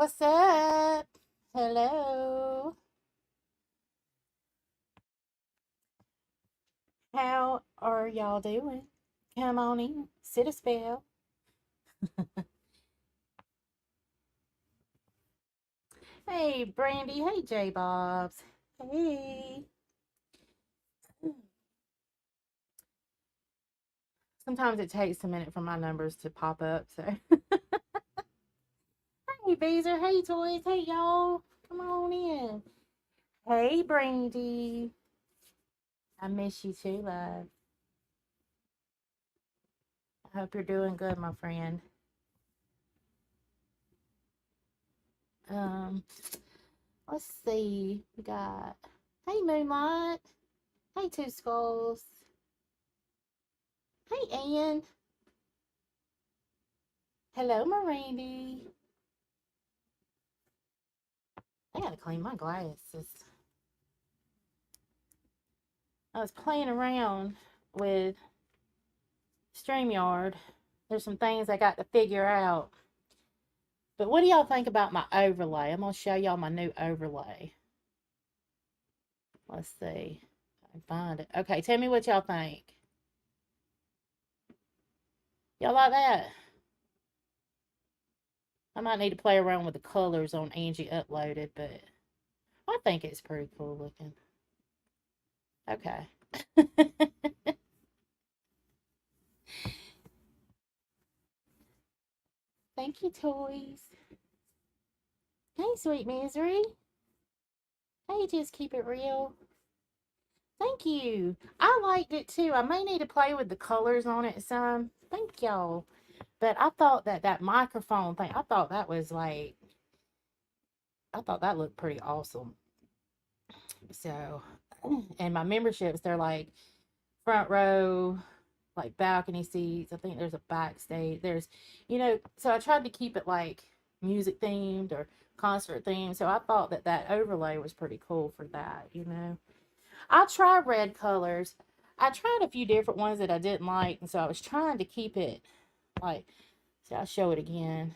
What's up? Hello. How are y'all doing? Come on in. Sit a spell. Hey, Brandy. Hey, J Bobs. Hey. Sometimes it takes a minute for my numbers to pop up. So, hey, Beezer. Hey, Toys. Hey, y'all. Come on in. Hey, Brandy. I miss you too, love. I hope you're doing good, my friend. Um, let's see. We got, hey, Moonlight. Hey, Two Skulls. Hey, Ann. Hello, Mirandy. I gotta clean my glasses. I was playing around with StreamYard. There's some things I got to figure out. But what do y'all think about my overlay? I'm gonna show y'all my new overlay. Let's see. I can find it. Okay, tell me what y'all think. Y'all like that? I might need to play around with the colors on Angie Uploaded, but I think it's pretty cool looking. Okay. Thank you, Toys. Hey, Sweet Misery. Hey, just keep it real. Thank you. I liked it too. I may need to play with the colors on it some. Thank y'all. But I thought that microphone thing, I thought that was like, I thought that looked pretty awesome. So, and my memberships, they're like front row, like balcony seats. I think there's a backstage. So I tried to keep it like music themed or concert themed. So I thought that overlay was pretty cool for that. I try red colors. I tried a few different ones that I didn't like, and so I was trying to keep it like. So I'll show it again.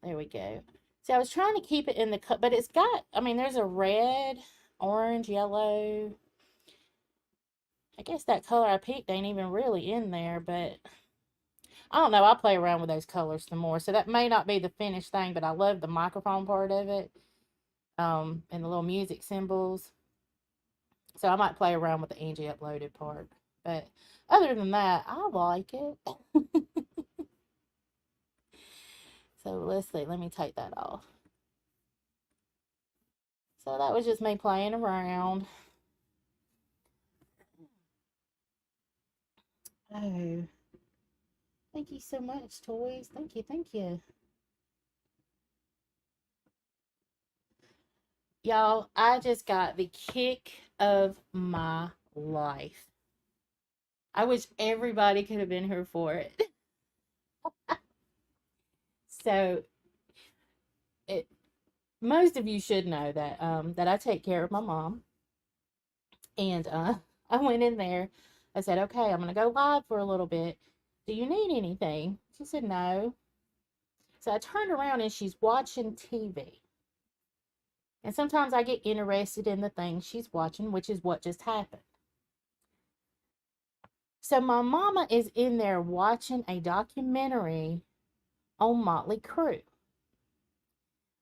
There we go. So I was trying to keep it in the cut, but it's got. I mean, there's a red, orange, yellow. I guess that color I picked ain't even really in there, but I don't know. I'll play around with those colors some more. So that may not be the finished thing, but I love the microphone part of it. And the little music symbols. So I might play around with the Angie uploaded part. But other than that, I like it. So let's see. Let me take that off. So that was just me playing around. Oh, thank you so much, Toys. Thank you. Thank you. Y'all, I just got the kick of my life. I wish everybody could have been here for it. So, it most of you should know that I take care of my mom, and I went in there. I said, "Okay, I'm gonna go live for a little bit. Do you need anything?" She said, "No." So I turned around and she's watching TV. And sometimes I get interested in the things she's watching, which is what just happened. So my mama is in there watching a documentary on Motley Crue.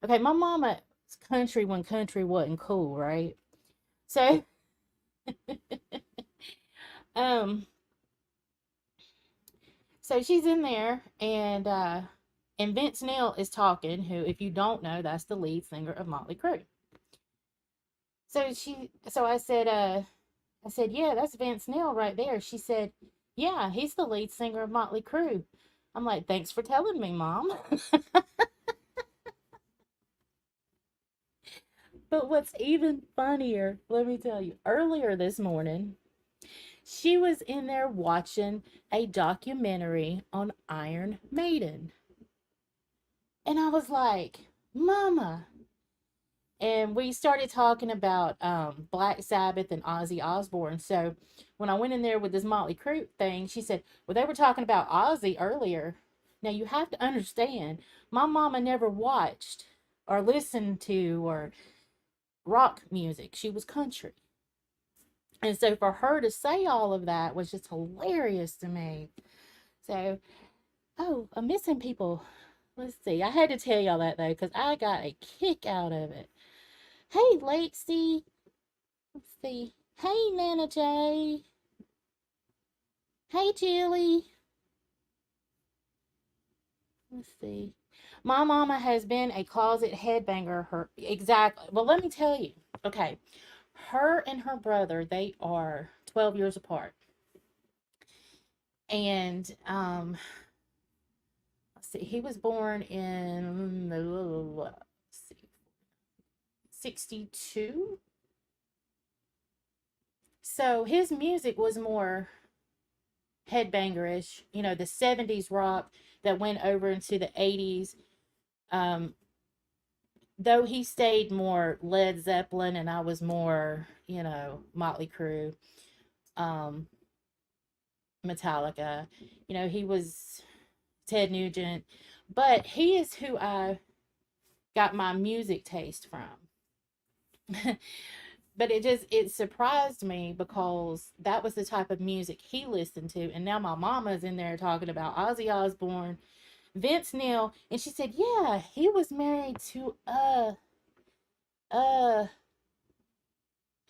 Okay, my mama's country when country wasn't cool, right? So um so she's in there, and Vince Neil is talking, who, if you don't know, that's the lead singer of Motley Crue. So I said, "Yeah, that's Vince Neil right there." She said, "Yeah, he's the lead singer of Motley Crue." I'm like, "Thanks for telling me, Mom." But what's even funnier, let me tell you, earlier this morning, she was in there watching a documentary on Iron Maiden. And I was like, "Mama." And we started talking about Black Sabbath and Ozzy Osbourne. So when I went in there with this Motley Crue thing, she said, "Well, they were talking about Ozzy earlier." Now you have to understand, my mama never watched or listened to or rock music. She was country. And so for her to say all of that was just hilarious to me. So, oh, I'm missing people. Let's see. I had to tell y'all that though, because I got a kick out of it. Hey, Lacey. Let's see. Hey, Nana J. Hey, Julie. Let's see. My mama has been a closet headbanger. Her exactly. Well, let me tell you. Okay, her and her brother, they are 12 years apart, and let's see. He was born in let's see, 62. So his music was more headbangerish. You know, the 70s rock that went over into the 80s. Um, though he stayed more Led Zeppelin and I was more, Motley Crue, um, Metallica. He was Ted Nugent, but he is who I got my music taste from. But it surprised me because that was the type of music he listened to, and now my mama's in there talking about Ozzy Osbourne, Vince Neil, and she said, "Yeah, he was married to uh."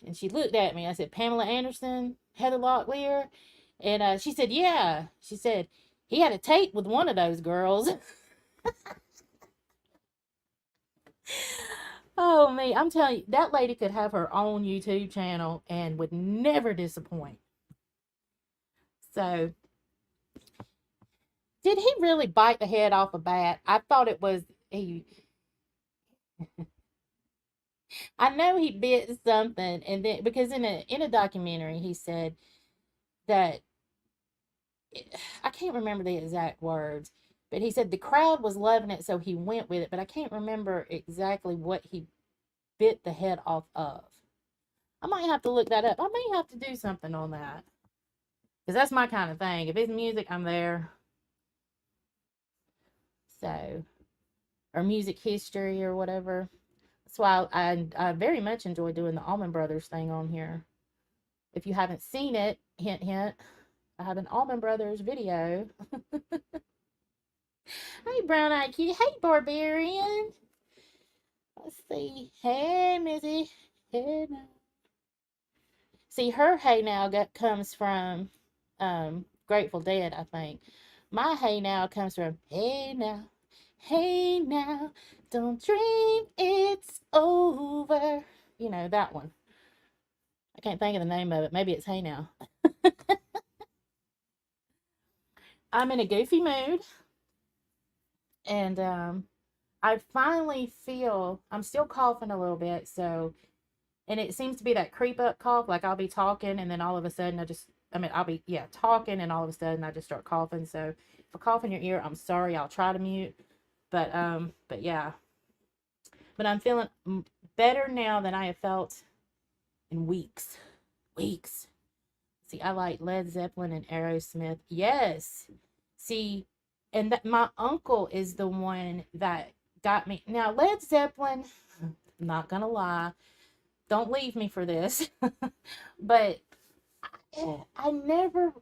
And she looked at me. I said, "Pamela Anderson, Heather Locklear," and she said, "Yeah." She said he had a tape with one of those girls. Oh me, I'm telling you, that lady could have her own YouTube channel and would never disappoint. So, did he really bite the head off a bat? I thought it was he. I know he bit something, and then because in a documentary he said that I can't remember the exact words, but he said the crowd was loving it, so he went with it. But I can't remember exactly what he bit the head off of. I might have to look that up. I may have to do something on that because that's my kind of thing. If it's music, I'm there. So, or music history or whatever. That's why I very much enjoy doing the Allman Brothers thing on here. If you haven't seen it, hint, hint, I have an Allman Brothers video. Hey, Brown Eye Kitty. Hey, Barbarian. Let's see. Hey, Missy. Hey, now. See, her hey now comes from Grateful Dead, I think. My hey now comes from hey now, don't dream it's over. That one. I can't think of the name of it. Maybe it's hey now. I'm in a goofy mood, and I finally feel I'm still coughing a little bit, so and it seems to be that creep up cough. Like I'll be talking, and then all of a sudden I'll be talking, and all of a sudden I just start coughing. So if I cough in your ear, I'm sorry. I'll try to mute, but yeah, but I'm feeling better now than I have felt in weeks. Weeks. See, I like Led Zeppelin and Aerosmith. Yes. See, and that my uncle is the one that got me. Now, Led Zeppelin, I'm not gonna lie, don't leave me for this, but I never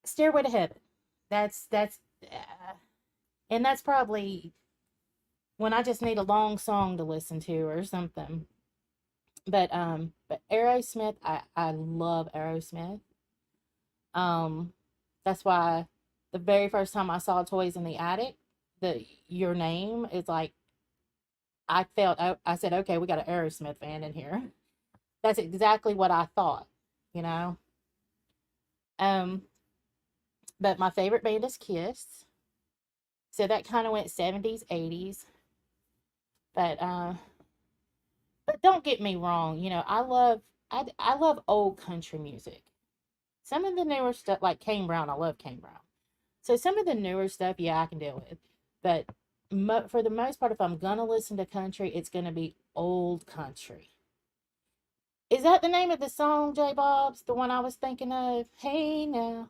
Stairway to Heaven. That's and that's probably when I just need a long song to listen to or something. But Aerosmith, I love Aerosmith. Um, that's why the very first time I saw Toys in the Attic, the Your Name is like I said, okay, we got an Aerosmith fan in here. That's exactly what I thought, you know. Um, but my favorite band is Kiss. So that kind of went 70s, 80s. But but don't get me wrong, I love old country music. Some of the newer stuff like Kane Brown, I love Kane Brown. So some of the newer stuff, yeah, I can deal with. But for the most part, if I'm gonna listen to country, it's gonna be old country. Is that the name of the song, J Bob's? The one I was thinking of? Hey now,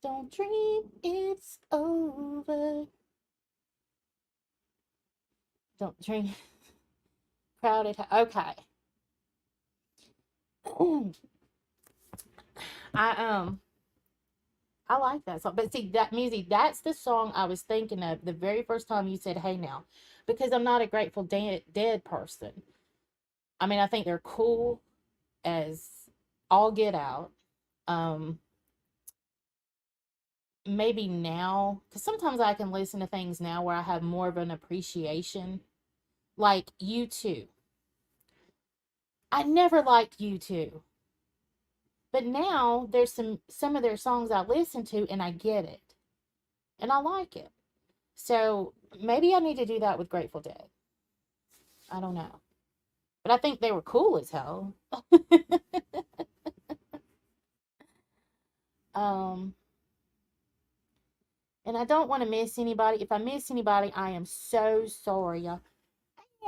Don't dream it's over. Don't dream. Crowded. Okay. I I like that song. But see, that music, that's the song I was thinking of the very first time you said, "Hey now," because I'm not a Grateful Dead person. I mean, I think they're cool as all get out. Um, Maybe now, because sometimes I can listen to things now where I have more of an appreciation, like U2. I never liked U2, but now there's some of their songs I listen to and I get it and I like it. So maybe I need to do that with Grateful Dead. I don't know. But I think they were cool as hell. um, and I don't want to miss anybody. If I miss anybody, I am so sorry, y'all.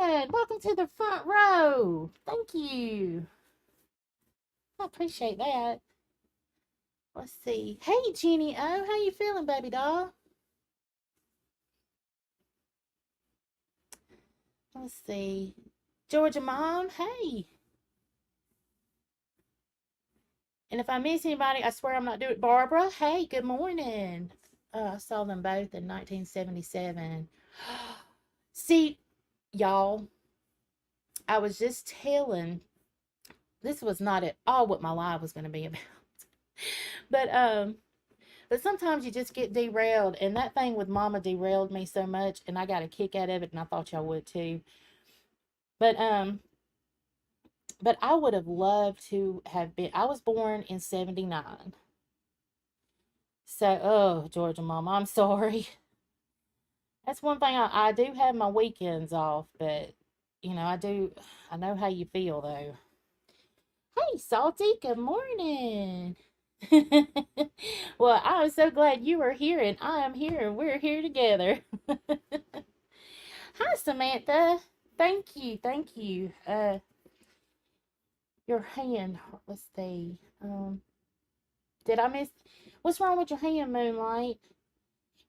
And welcome to the front row. Thank you. I appreciate that. Let's see. Hey, Jenny O, how you feeling, baby doll? Let's see. Georgia Mom, hey. And if I miss anybody, I swear I'm not doing it. Barbara, hey, good morning. I saw them both in 1977. See, y'all, I was just telling, this was not at all what my life was going to be about. But but sometimes you just get derailed, and that thing with Mama derailed me so much, and I got a kick out of it, and I thought y'all would too. But I would have loved to have been. I was born in '79, so oh Georgia Mama, I'm sorry. That's one thing I do have my weekends off, but you know I know how you feel though. Hey, Salty, good morning. Well, I'm so glad you are here and I am here and we're here together. Hi, Samantha. Thank you. Thank you. Your hand. Let's see. Did I miss? What's wrong with your hand, Moonlight?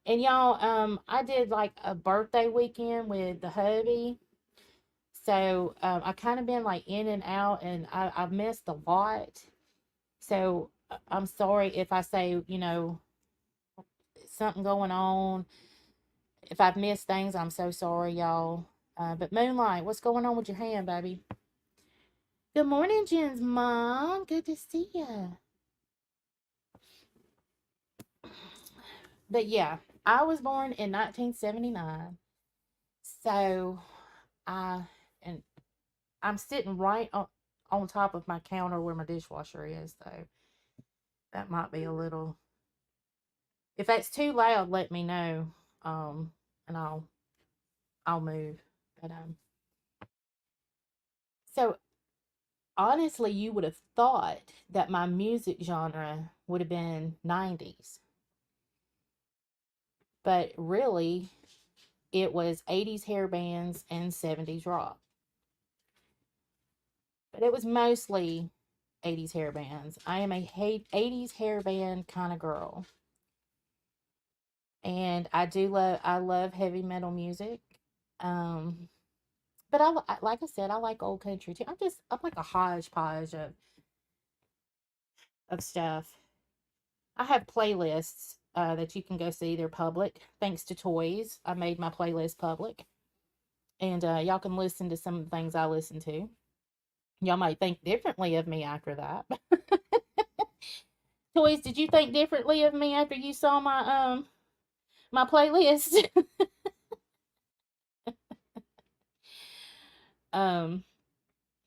And y'all, I did like a birthday weekend with the hubby. So I kind of been like in and out, and I've missed a lot. So I'm sorry if I say, something going on. If I've missed things, I'm so sorry, y'all. But Moonlight, what's going on with your hand, baby? Good morning, Jen's mom. Good to see ya. But yeah, I was born in 1979. So I and I'm sitting right on top of my counter where my dishwasher is, so that might be a little. If that's too loud, let me know. And I'll move. But so honestly, you would have thought that my music genre would have been 90s, but really, it was 80s hair bands and 70s rock. But it was mostly 80s hair bands. I am a 80s hair band kind of girl. And I love heavy metal music. Um but like I said, I like old country too. I'm like a hodgepodge of stuff. I have playlists that you can go see. They're public. Thanks to Toys, I made my playlist public. And y'all can listen to some of the things I listen to. Y'all might think differently of me after that. Toys, did you think differently of me after you saw my playlist? um,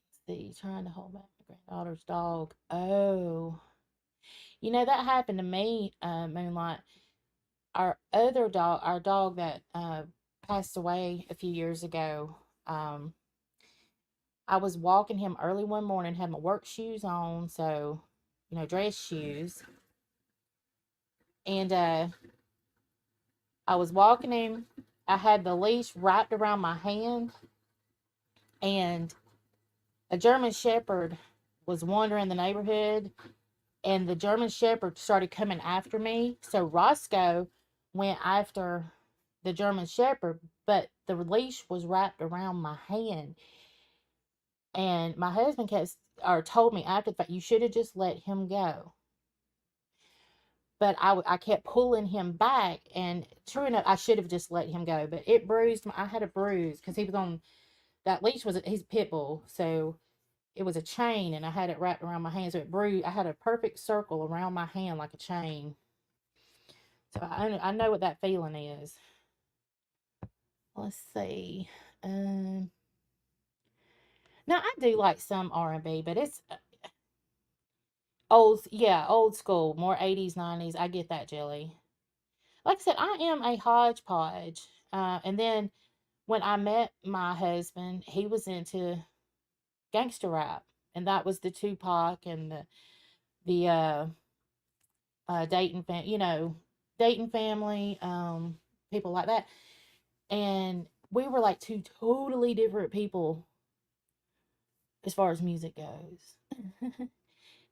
let's see, trying to hold back my granddaughter's dog. Oh, that happened to me, Moonlight. Our dog that passed away a few years ago. Um, I was walking him early one morning, had my work shoes on, so dress shoes, and I was walking him. I had the leash wrapped around my hand, and a German Shepherd was wandering the neighborhood, and the German Shepherd started coming after me. So Roscoe went after the German Shepherd, but the leash was wrapped around my hand. And my husband kept or told me after the fact, you should have just let him go. But I kept pulling him back, and true enough, I should have just let him go. But it bruised. I had a bruise because he was on that leash. He's a pit bull, so it was a chain, and I had it wrapped around my hand, so it bruised. I had a perfect circle around my hand like a chain. So I know what that feeling is. Let's see. Um, Now I do like some R&B, but it's old school, more 80s, 90s. I get that, Jelly. Like I said, I am a hodgepodge. And then when I met my husband, he was into gangster rap, and that was the Tupac and the Dayton family, people like that. And we were like two totally different people as far as music goes.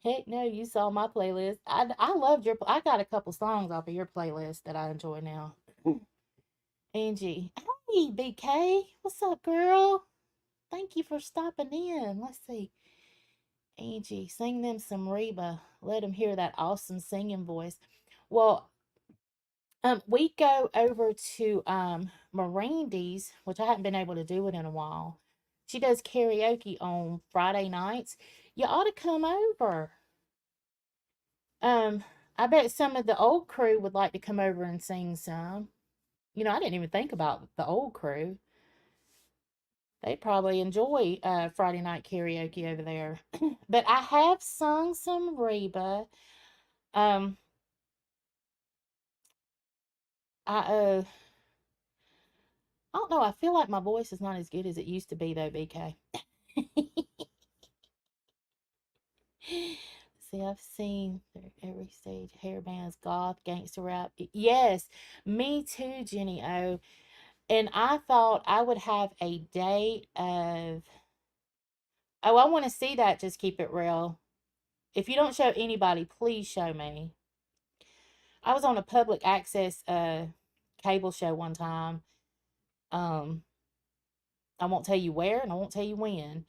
Heck no, you saw my playlist. I loved I got a couple songs off of your playlist that I enjoy now. Angie. Hey, BK. What's up, girl? Thank you for stopping in. Let's see. Angie, sing them some Reba. Let them hear that awesome singing voice. Well, we go over to Mirandy's, which I haven't been able to do it in a while. She does karaoke on Friday nights. You ought to come over. Um, I bet some of the old crew would like to come over and sing some. I didn't even think about the old crew. They'd probably enjoy Friday night karaoke over there. But I have sung some Reba. Um, I don't know. I feel like my voice is not as good as it used to be though, BK. See, I've seen every stage hair bands, goth, gangster rap. Yes, me too, Jenny O. And I thought I would have a day of. Oh, I want to see that. Just keep it real. If you don't show anybody, please show me. I was on a public access cable show one time. Um, I won't tell you where and I won't tell you when,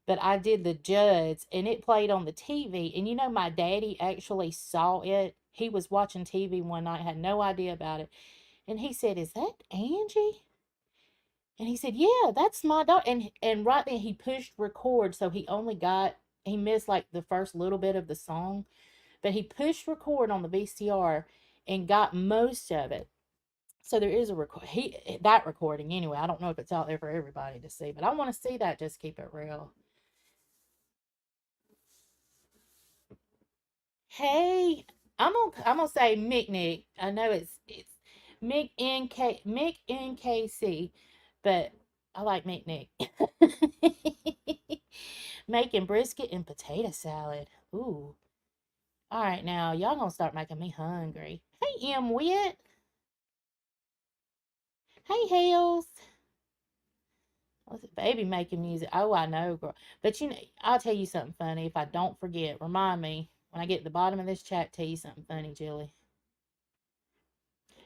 but I did the Judds and it played on the TV. And my daddy actually saw it. He was watching TV one night, had no idea about it. And he said, "Is that Angie?" And he said, "Yeah, that's my daughter." And right then he pushed record, so he missed like the first little bit of the song, but he pushed record on the VCR and got most of it. So there is a record. That recording anyway. I don't know if it's out there for everybody to see, but I want to see that. Just keep it real. Hey, I'm gonna say Mick Nick. I know it's Mick NKC, but I like Mick Nick. Making brisket and potato salad. Ooh. All right, now y'all gonna start making me hungry. Hey, M Wit. Hey, Hales. What's it, baby making music? Oh, I know, girl. But I'll tell you something funny. If I don't forget, remind me when I get to the bottom of this chat. Tell you something funny, Julie.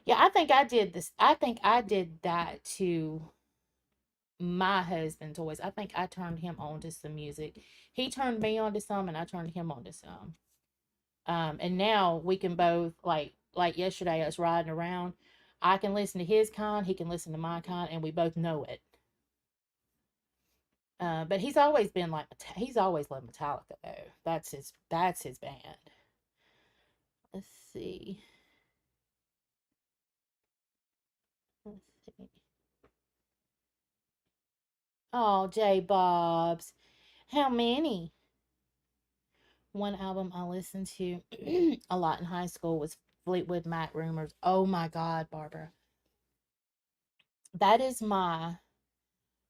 Yeah, I think I did this. I think I did that to my husband's toys. I think I turned him on to some music. He turned me on to some, and I turned him on to some. And now we can both like yesterday. Us riding around. I can listen to his kind. He can listen to my kind, and we both know it. But he's always loved Metallica though. That's his band. Let's see. Let's see. Oh, J Bob's. How many? One album I listened to a lot in high school was Fleetwood Mac Rumors. Oh my God, Barbara. That is my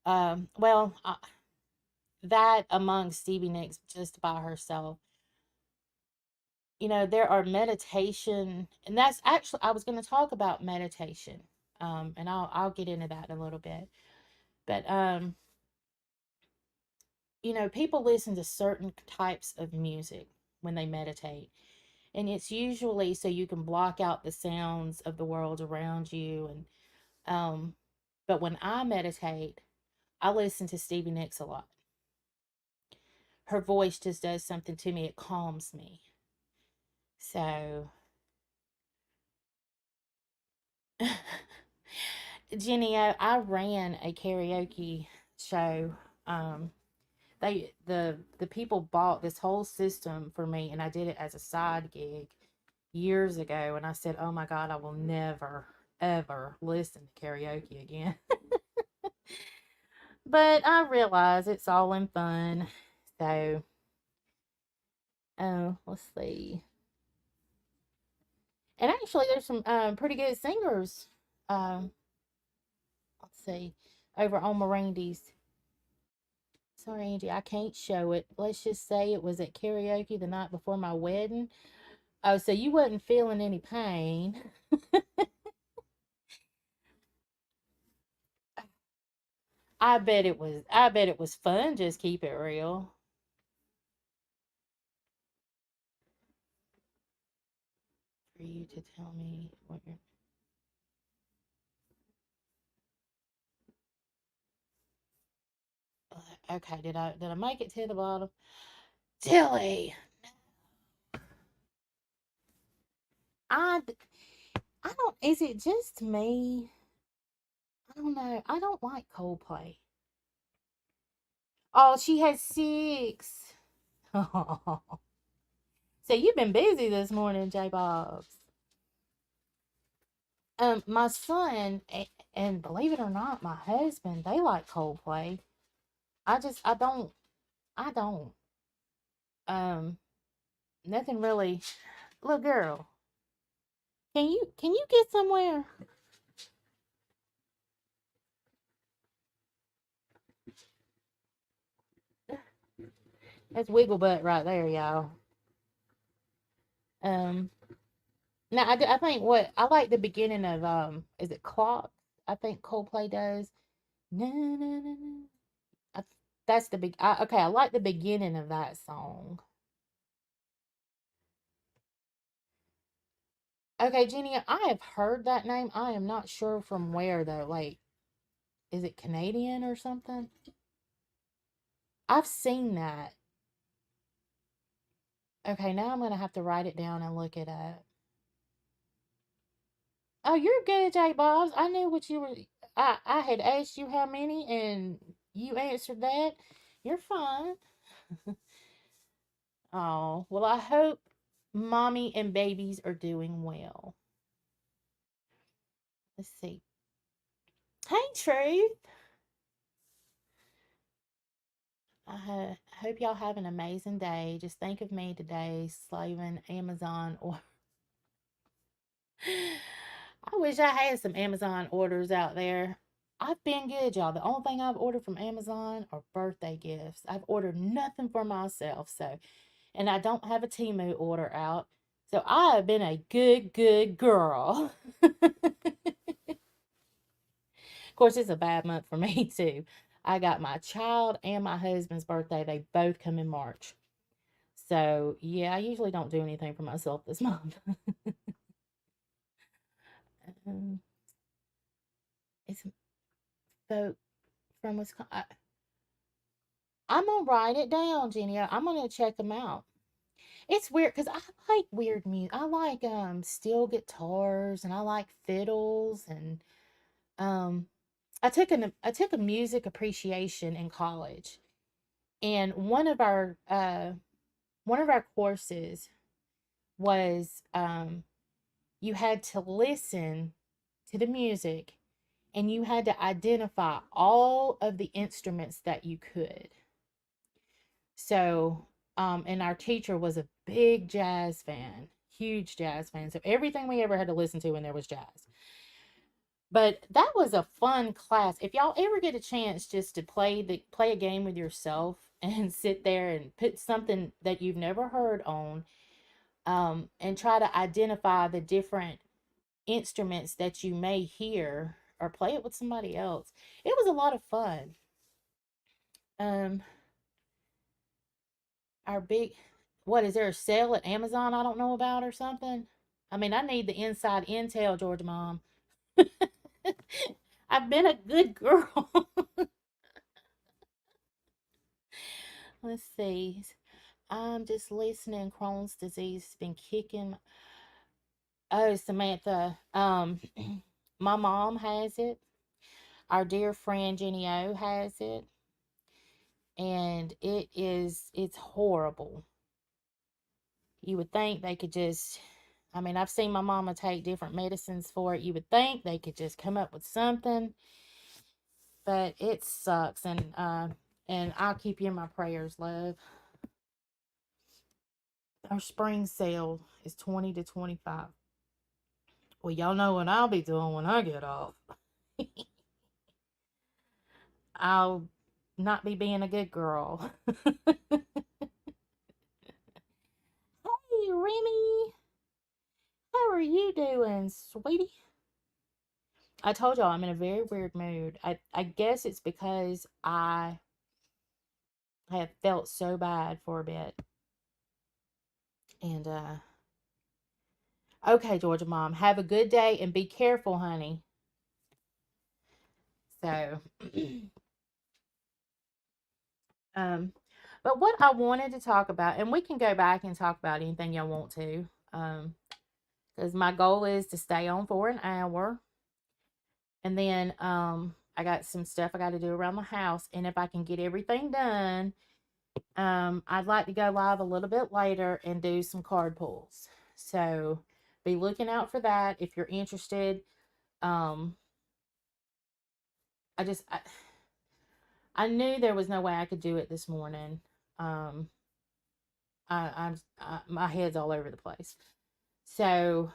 well, that among Stevie Nicks just by herself. There are meditation, and that's actually I was going to talk about meditation. And I'll get into that in a little bit. But people listen to certain types of music when they meditate. And it's usually so you can block out the sounds of the world around you. And but when I meditate, I listen to Stevie Nicks a lot. Her voice just does something to me. It calms me. So Jenny, I ran a karaoke show. Um, the people bought this whole system for me, and I did it as a side gig years ago. And I said, "Oh my God, I will never ever listen to karaoke again." But I realize it's all in fun. So, oh, let's see. And actually, there's some pretty good singers. Um, let's see, over on Mirandy's. Sorry, Angie, I can't show it. Let's just say it was at karaoke the night before my wedding. Oh, so you wasn't feeling any pain. I bet it was fun, just keep it real. For you to tell me what you're okay, did I make it to the bottom? Tilly. I I don't is it just me? I don't know. I don't like Coldplay. Oh, she has six. So you've been busy this morning, J Bobs. My son and believe it or not, my husband, they like Coldplay. I don't. Um, nothing really. Little girl, can you get somewhere? That's wiggle butt right there, y'all. Um, now I think what I like the beginning of is it Clock? I think Coldplay does. Na, na, na, na. I, that's the big. Okay, I like the beginning of that song. Okay, Jenny, I have heard that name. I am not sure from where though. Like, is it Canadian or something? I've seen that. Okay, now I'm gonna have to write it down and look it up. Oh, you're good, J Bobs. I knew what you were. I had asked you how many, and you answered that. You're fine. Oh, well, I hope mommy and babies are doing well. Let's see. Hey, Truth. I hope y'all have an amazing day. Just think of me today, slaving Amazon or I wish I had some Amazon orders out there. I've been good, y'all. The only thing I've ordered from Amazon are birthday gifts. I've ordered nothing for myself, so and I don't have a Temu order out. So I have been a good girl. Of course, it's a bad month for me too. I got my child and my husband's birthday. They both come in March. So yeah, I usually don't do anything for myself this month. um, it's folk from Wisconsin. I'm gonna write it down, Jenny. I'm gonna check them out. It's weird because I like weird music. I like steel guitars and I like fiddles and um I took a music appreciation in college and one of our courses was you had to listen to the music and you had to identify all of the instruments that you could. So, and our teacher was a big jazz fan, huge jazz fan. So everything we ever had to listen to in there was jazz. But that was a fun class. If y'all ever get a chance just to play a game with yourself and sit there and put something that you've never heard on, and try to identify the different instruments that you may hear or play it with somebody else. It was a lot of fun. Um, our big What is there a sale at Amazon I don't know about or something? I mean, I need the inside intel, Georgia Mom. I've been a good girl. Let's see. I'm just listening. Crohn's disease has been kicking. Oh, Samantha. My mom has it. Our dear friend Jenny O has it, and it's horrible. You would think they could just. I mean, I've seen my mama take different medicines for it. You would think they could just come up with something, but it sucks. And I'll keep you in my prayers, love. Our spring sale is 20 to 25. Well, y'all know what I'll be doing when I get off. I'll not be being a good girl. Hey, Remy. How are you doing, sweetie? I told y'all I'm in a very weird mood. I guess it's because I have felt so bad for a bit. And okay, Georgia Mom, have a good day and be careful, honey. So um but what I wanted to talk about, and we can go back and talk about anything y'all want to. Because my goal is to stay on for an hour. And then I got some stuff I got to do around the house. And if I can get everything done, I'd like to go live a little bit later and do some card pulls. So be looking out for that if you're interested. Um, I knew there was no way I could do it this morning. Um, my head's all over the place. So,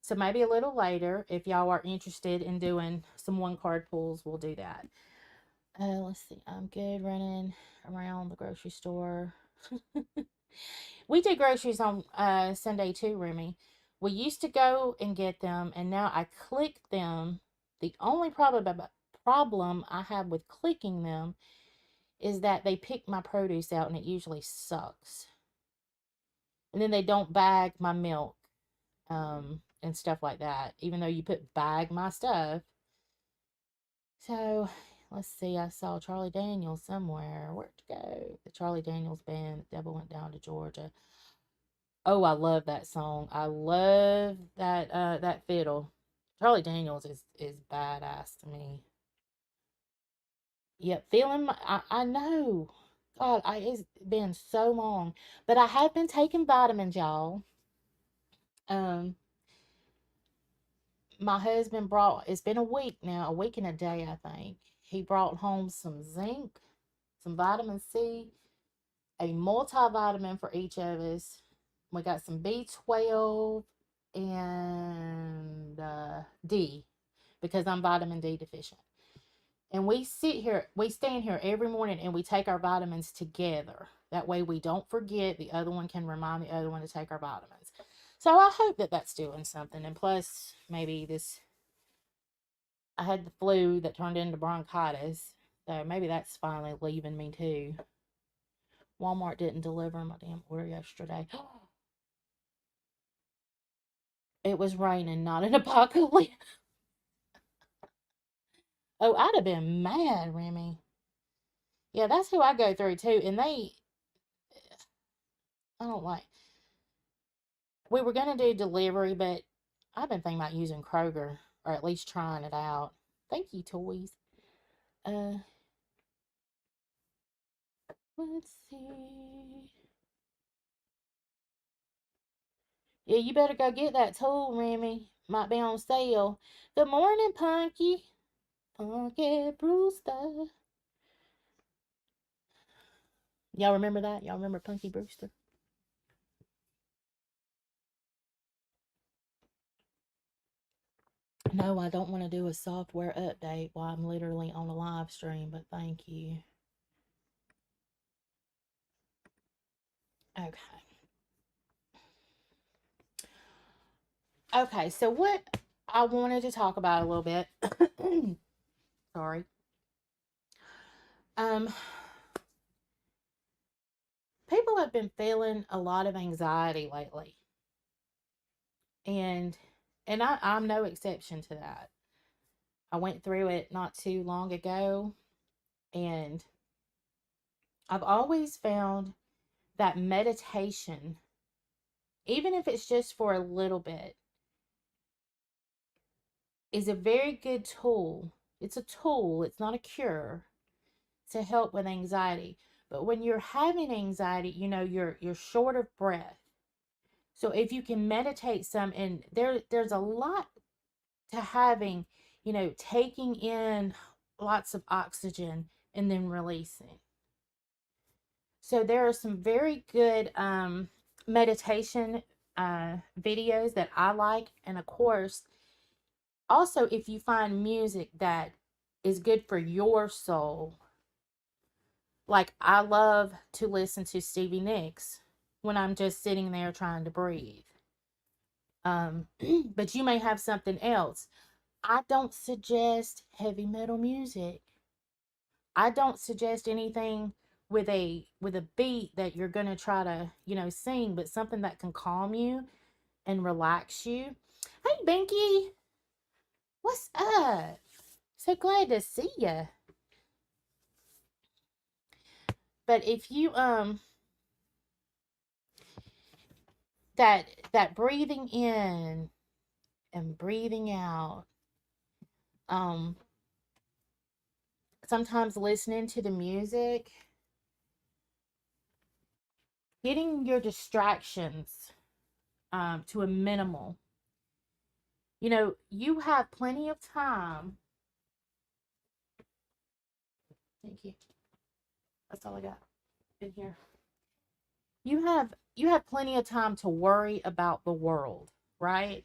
so maybe a little later, if y'all are interested in doing some one card pulls, we'll do that. Let's see. I'm good running around the grocery store. We did groceries on Sunday too, Remy. We used to go and get them, and now I click them. The only problem I have with clicking them is that they pick my produce out, and it usually sucks. And then they don't bag my milk, and stuff like that. Even though you put bag my stuff. So let's see. I saw Charlie Daniels somewhere. Where'd it go? The Charlie Daniels band. The Devil Went Down to Georgia. Oh, I love that song. I love that fiddle. Charlie Daniels is badass to me. Yep, I know. God, it's been so long, but I have been taking vitamins, y'all. Um, my husband brought. It's been a week now, a week and a day, I think. He brought home some zinc, some vitamin C, a multivitamin for each of us. We got some B12 and D because I'm vitamin D deficient. And we stand here every morning and we take our vitamins together. That way we don't forget. The other one can remind the other one to take our vitamins. So I hope that that's doing something. And plus, maybe I had the flu that turned into bronchitis. So maybe that's finally leaving me too. Walmart didn't deliver my damn order yesterday. It was raining, not an apocalypse. Oh, I'd have been mad, Remy. Yeah, that's who I go through too. And I don't like. We were gonna do delivery, but I've been thinking about using Kroger or at least trying it out. Thank you, toys. Uh, let's see. Yeah, you better go get that tool, Remy. Might be on sale. Good morning, Punky. Punky Brewster. Y'all remember that? Y'all remember Punky Brewster? No, I don't want to do a software update while I'm literally on a live stream, but thank you. Okay. Okay, so what I wanted to talk about a little bit. Sorry. Um People have been feeling a lot of anxiety lately, and I'm no exception to that. I went through it not too long ago, and I've always found that meditation, even if it's just for a little bit, is a very good tool. It's a tool, it's not a cure, to help with anxiety. But when you're having anxiety, you're short of breath. So if you can meditate some, and there's a lot to having, taking in lots of oxygen and then releasing. So there are some very good meditation videos that I like. And of course, also, if you find music that is good for your soul, like I love to listen to Stevie Nicks when I'm just sitting there trying to breathe. But you may have something else. I don't suggest heavy metal music. I don't suggest anything with a beat that you're going to try to, sing, but something that can calm you and relax you. Hey, Binky, what's up? So glad to see you. But if you that breathing in and breathing out, um sometimes listening to the music, getting your distractions to a minimal. You have plenty of time. Thank you. That's all I got in here. You have plenty of time to worry about the world, right?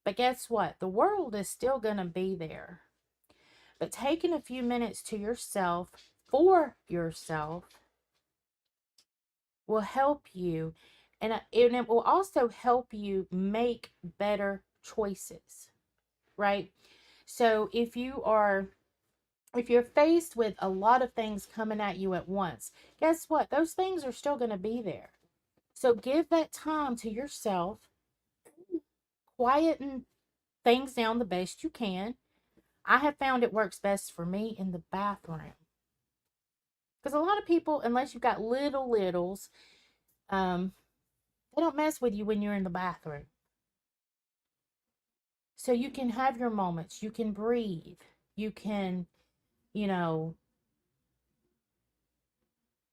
But guess what? The world is still going to be there. But taking a few minutes to yourself, for yourself, will help you, and it will also help you make better choices, right? So if you're faced with a lot of things coming at you at once, guess what? Those things are still going to be there. So give that time to yourself, quieten things down the best you can. I have found it works best for me in the bathroom. Because a lot of people, unless you've got little littles, um, they don't mess with you when you're in the bathroom. So you can have your moments. You can breathe. You can, you know,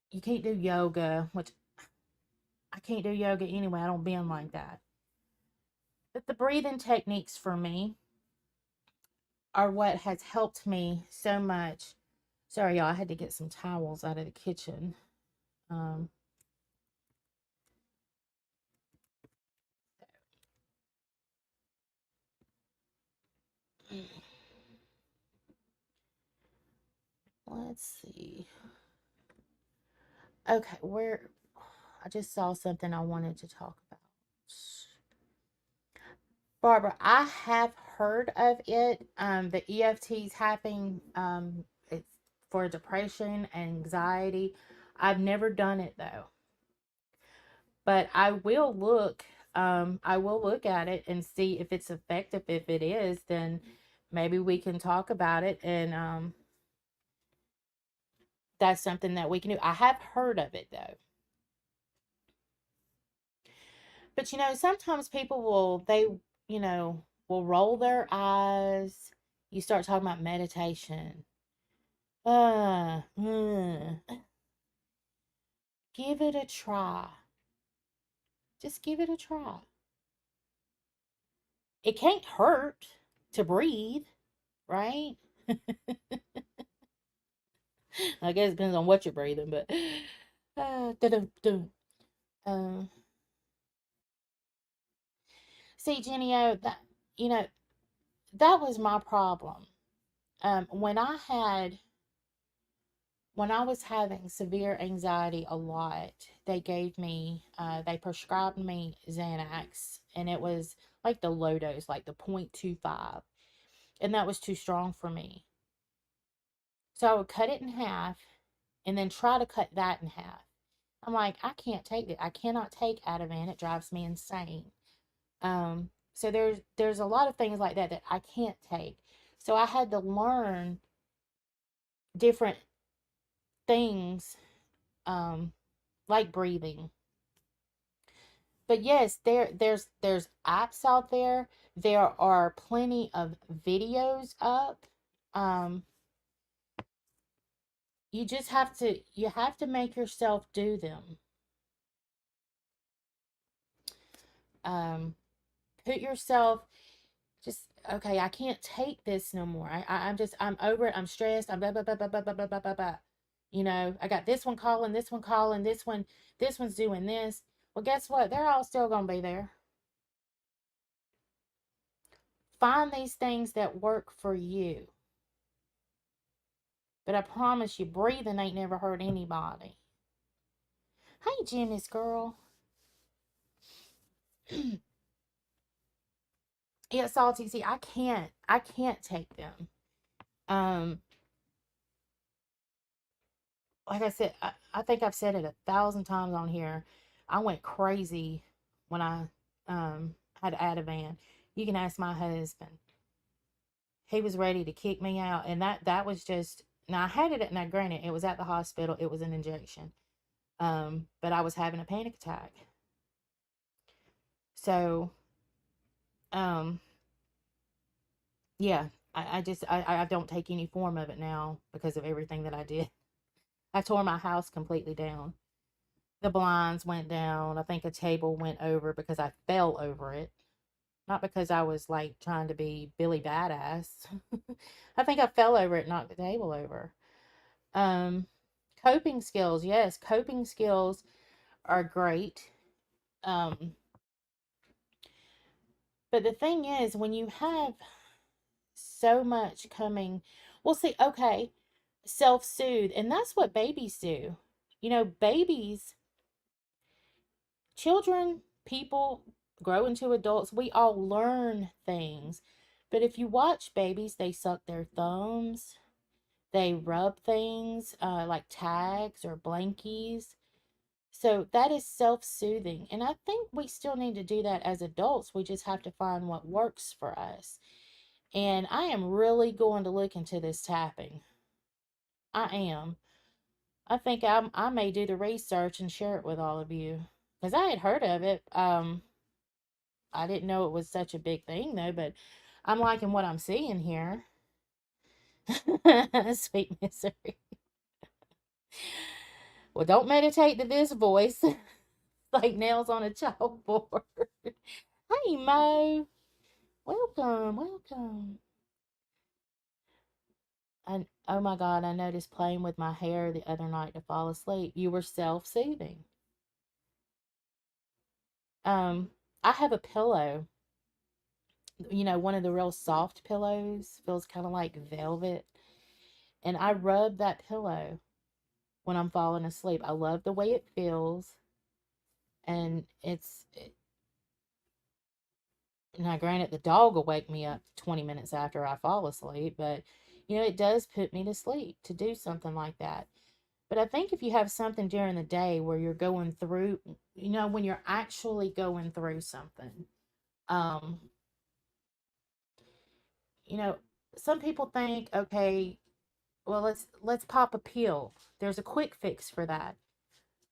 you can't do yoga, which I can't do yoga anyway. I don't bend like that. But the breathing techniques for me are what has helped me so much. Sorry, y'all, I had to get some towels out of the kitchen. Um, let's see. Okay, I just saw something I wanted to talk about. Barbara, I have heard of it. The EFTs happening, it's for depression and anxiety. I've never done it though, but I will look at it and see if it's effective. If it is, then maybe we can talk about it, and that's something that we can do. I have heard of it though. But sometimes people will roll their eyes. You start talking about meditation. Uh, mm. Give it a try. Just give it a try. It can't hurt to breathe, right? I guess it depends on what you're breathing, but dun-dun-dun. um, see, Jenny, you know that was my problem. When I was having severe anxiety a lot, they prescribed me Xanax, and it was like the low dose, like the 0.25, and that was too strong for me. So I would cut it in half and then try to cut that in half. I'm like, I can't take it. I cannot take Ativan. It drives me insane. So there's a lot of things like that that I can't take. So I had to learn different things, um, like breathing. But yes, there's apps out there. There are plenty of videos up. Um, you have to make yourself do them. Um, put yourself just okay. I can't take this no more. I'm over it. I'm stressed. I'm blah blah blah blah blah blah blah blah blah. Blah. You know, I got this one calling, this one's doing this. Well, guess what? They're all still gonna be there. Find these things that work for you. But I promise you, breathing ain't never hurt anybody. Hey, Janice girl. Yeah, salty. See, I can't take them. Um, like I said, I think I've said it 1,000 times on here. I went crazy when I had Ativan. You can ask my husband. He was ready to kick me out, and that was just now I had it. Now, granted, it was at the hospital. It was an injection. But I was having a panic attack. So, um, yeah, I don't take any form of it now because of everything that I did. I tore my house completely down. The blinds went down. I think a table went over because I fell over it. Not because I was like trying to be Billy Badass. I think I fell over it, knocked the table over. Um, coping skills, yes, coping skills are great. Um, but the thing is, when you have so much coming, well, see, okay, self soothe, and that's what babies do. You know, babies, children, people grow into adults, we all learn things. But if you watch babies, they suck their thumbs, they rub things like tags or blankies. So that is self soothing. And I think we still need to do that as adults. We just have to find what works for us. And I am really going to look into this tapping. I am. I think I may do the research and share it with all of you. Because I had heard of it. I didn't know it was such a big thing though, but I'm liking what I'm seeing here. Sweet misery. Well, don't meditate to this voice like nails on a chalkboard. Hey, Mo. Welcome, welcome. And oh my God, I noticed playing with my hair the other night to fall asleep. You were self-soothing. Um, I have a pillow, one of the real soft pillows, feels kind of like velvet. And I rub that pillow when I'm falling asleep. I love the way it feels. And now granted, the dog will wake me up 20 minutes after I fall asleep, but it does put me to sleep to do something like that. But I think if you have something during the day where you're going through, when you're actually going through something, um, you know, some people think, okay, well, let's pop a pill. There's a quick fix for that.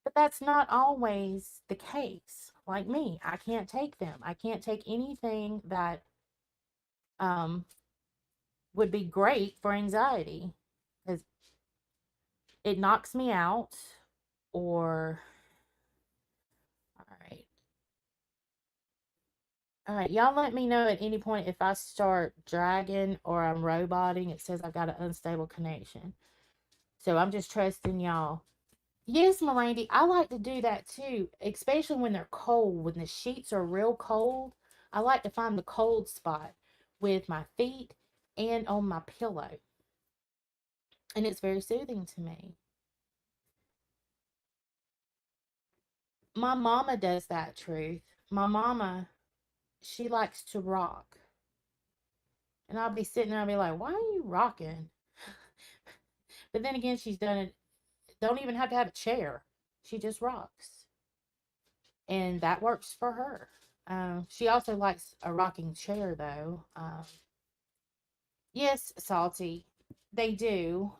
But that's not always the case. Like me, I can't take them. I can't take anything that um would be great for anxiety because it knocks me out or all right. All right, y'all let me know at any point if I start dragging or I'm roboting. It says I've got an unstable connection. So I'm just trusting y'all. Yes, Mirandy, I like to do that too, especially when they're cold. When the sheets are real cold, I like to find the cold spot with my feet and on my pillow. And it's very soothing to me. My mama does that, Truth. My mama, she likes to rock. And I'll be sitting there and I'll be like, why are you rocking? But then again, she's done it. Don't even have to have a chair. She just rocks. And that works for her. She also likes a rocking chair, though. Yes, Salty, they do.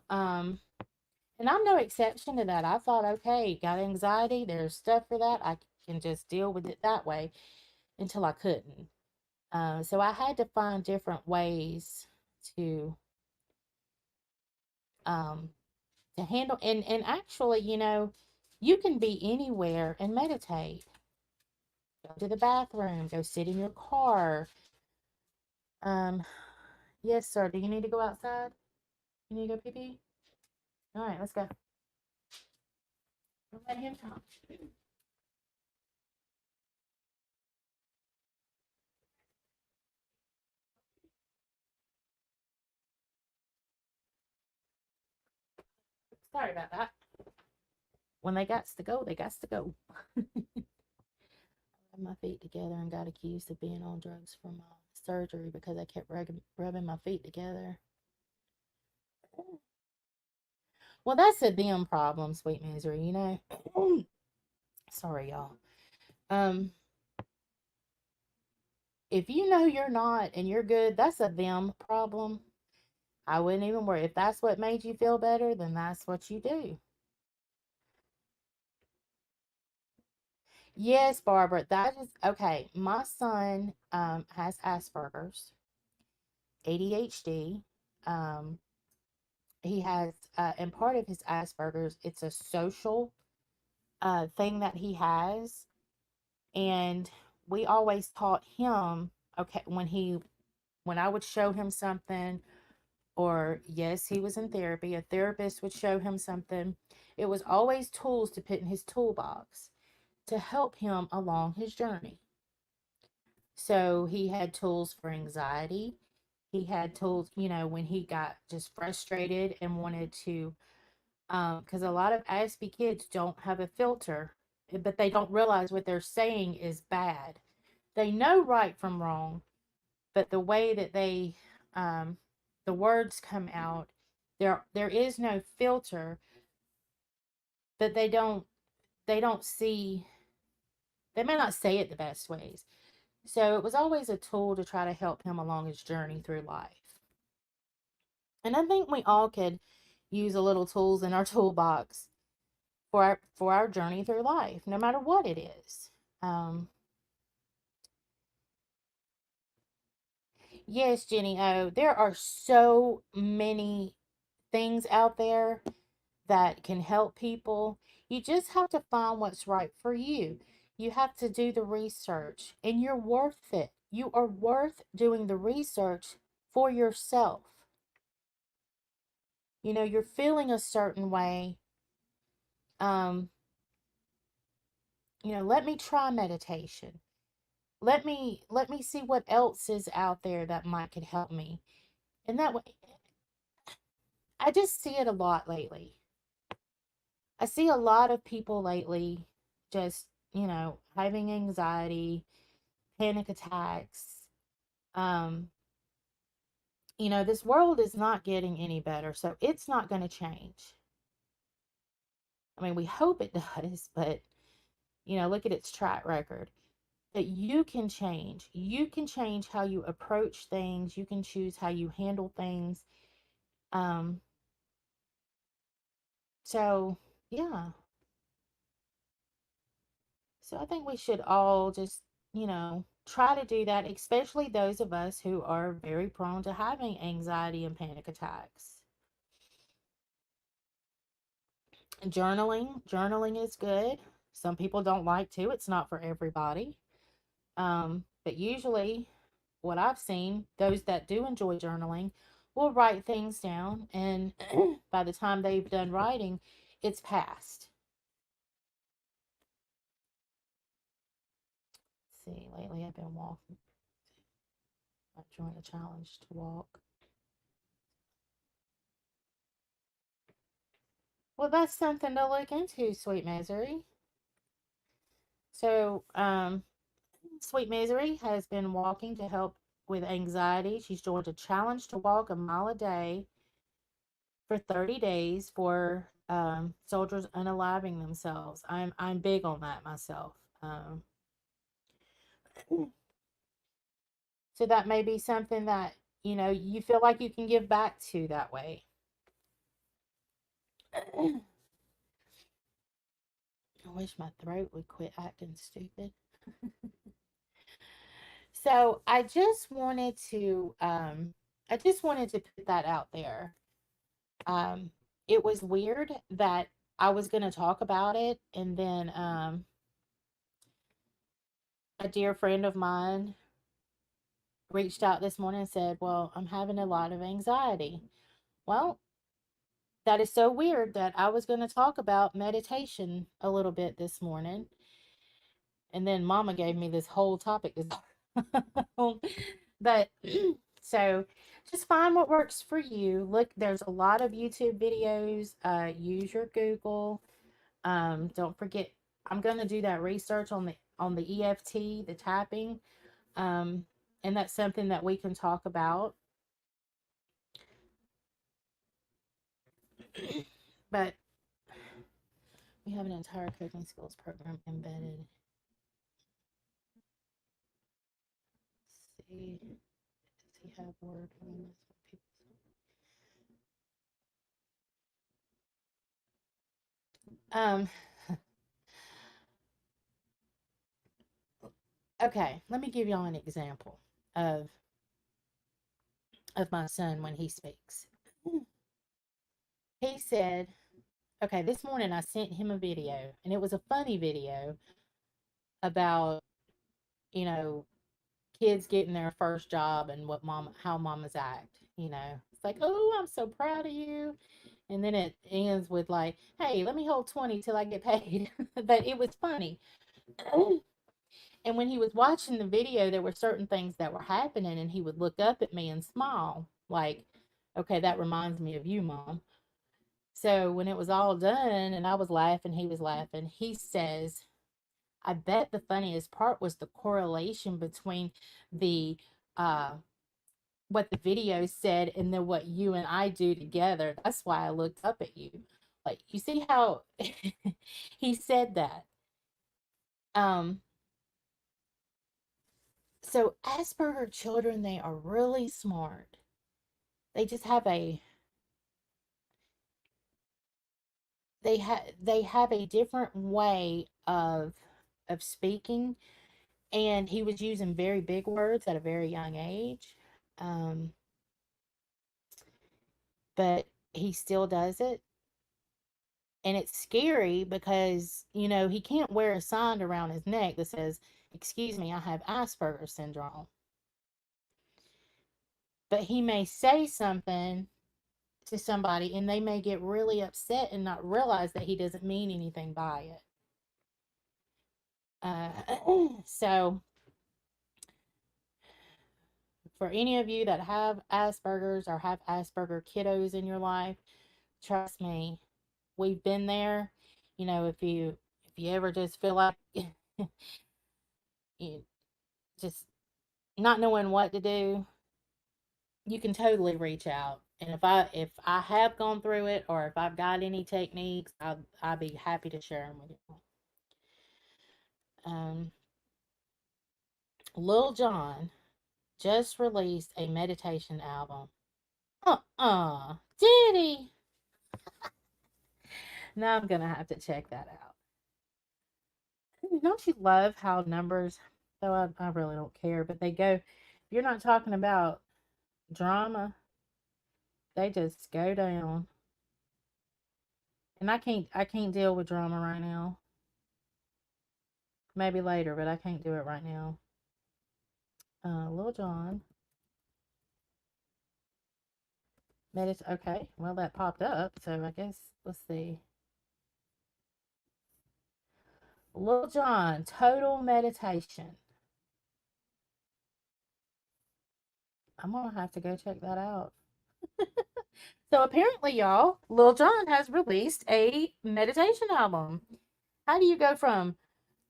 And I'm no exception to that. I thought, okay, got anxiety, there's stuff for that. I can just deal with it that way until I couldn't. So I had to find different ways to um, to handle and actually, you can be anywhere and meditate. Go to the bathroom, go sit in your car. Um, yes, sir. Do you need to go outside? You need to go pee pee? All right, let's go. Let him talk. Sorry about that. When they got to go, they got to go. Rubbed my feet together and got accused of being on drugs from surgery because I kept rubbing my feet together. Well, that's a them problem, sweet misery, Sorry, y'all. Um, if you know you're not and you're good, that's a them problem. I wouldn't even worry. If that's what made you feel better, then that's what you do. Yes, Barbara, that is okay. My son has Asperger's, ADHD. Um, he has, and part of his Asperger's, it's a social thing that he has. And we always taught him, okay, when I would show him something, or yes, he was in therapy, a therapist would show him something, it was always tools to put in his toolbox to help him along his journey. So he had tools for anxiety. He had tools, when he got just frustrated and wanted to, because a lot of ASPE kids don't have a filter, but they don't realize what they're saying is bad. They know right from wrong, but the way that um, the words come out, there is no filter, but they don't see, they may not say it the best ways. So it was always a tool to try to help him along his journey through life. And I think we all could use a little tools in our toolbox for our journey through life, no matter what it is. Um, yes, Jenny O, there are so many things out there that can help people. You just have to find what's right for you. You have to do the research, and you're worth it. You are worth doing the research for yourself. You're feeling a certain way. Um, let me try meditation. Let me see what else is out there that might could help me. And that way, I just see it a lot lately. I see a lot of people lately just, having anxiety, panic attacks. Um, this world is not getting any better, so it's not going to change. I mean, we hope it does, but, look at its track record. That you can change. You can change how you approach things. You can choose how you handle things. Um, so, yeah. So I think we should all just, try to do that, especially those of us who are very prone to having anxiety and panic attacks. Journaling is good. Some people don't like to. It's not for everybody. But usually, what I've seen, those that do enjoy journaling will write things down, and by the time they've done writing, it's past. Let's see, lately I've been walking. I've joined a challenge to walk. Well, that's something to look into, Sweet Misery. So, Sweet Misery has been walking to help with anxiety. She's joined a challenge to walk a mile a day for 30 days for soldiers unaliving themselves. I'm big on that myself. So that may be something that, you feel like you can give back to that way. I wish my throat would quit acting stupid. So I just wanted to put that out there. Um, it was weird that I was going to talk about it, and then a dear friend of mine reached out this morning and said, "Well, I'm having a lot of anxiety." Well, that is so weird that I was going to talk about meditation a little bit this morning, and then Mama gave me this whole topic to talk about. But so just find what works for you. Look, there's a lot of YouTube videos. Use your Google. Don't forget, I'm going to do that research on the EFT, the tapping. Um, and that's something that we can talk about. But we have an entire cooking skills program embedded. Let's see, does he have word on this? Um, okay, let me give y'all an example of my son when he speaks. He said, okay, this morning I sent him a video, and it was a funny video about, you know, kids getting their first job and how mamas act. It's like, oh, I'm so proud of you. And then it ends with like, hey, let me hold 20 till I get paid. But it was funny. And when he was watching the video, there were certain things that were happening, and he would look up at me and smile, like, okay, that reminds me of you, Mom. So when it was all done and I was laughing, he was laughing, he says, I bet the funniest part was the correlation between the uh what the video said and then what you and I do together. That's why I looked up at you. Like, you see how he said that. Um so Asperger children, they are really smart. They just have a they have a different way of speaking, and he was using very big words at a very young age. Um but he still does it, and it's scary because he can't wear a sign around his neck that says, excuse me, I have Asperger's syndrome. But he may say something to somebody and they may get really upset and not realize that he doesn't mean anything by it. So for any of you that have Asperger's or have Asperger kiddos in your life, trust me, we've been there. If you ever just feel like you just not knowing what to do, you can totally reach out. And if I have gone through it, or if I've got any techniques, I'll be happy to share them with you. Um, Lil Jon just released a meditation album. Did he? Now I'm gonna have to check that out. Don't you love how numbers? Though I really don't care, but they go. If you're not talking about drama, they just go down. And I can't deal with drama right now. Maybe later, but I can't do it right now. Lil Jon. Okay, well, that popped up, so I guess, let's see. Lil Jon, total meditation. I'm gonna have to go check that out. So apparently, y'all, Lil Jon has released a meditation album. How do you go from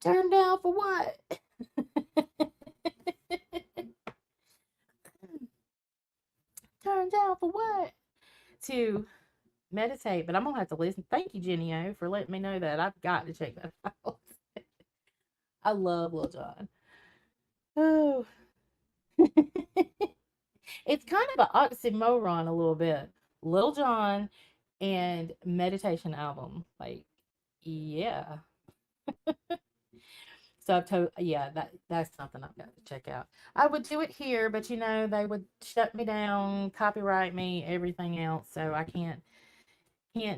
turn down for what? Turn down for what? To meditate, but I'm gonna have to listen. Thank you, Jenny O, for letting me know that. I've got to check that out. I love Lil Jon. Oh, it's kind of an oxymoron a little bit. Lil Jon and meditation album. Like, yeah. So I've told, yeah, that's something I've got to check out. I would do it here, but they would shut me down, copyright me, everything else. So I can't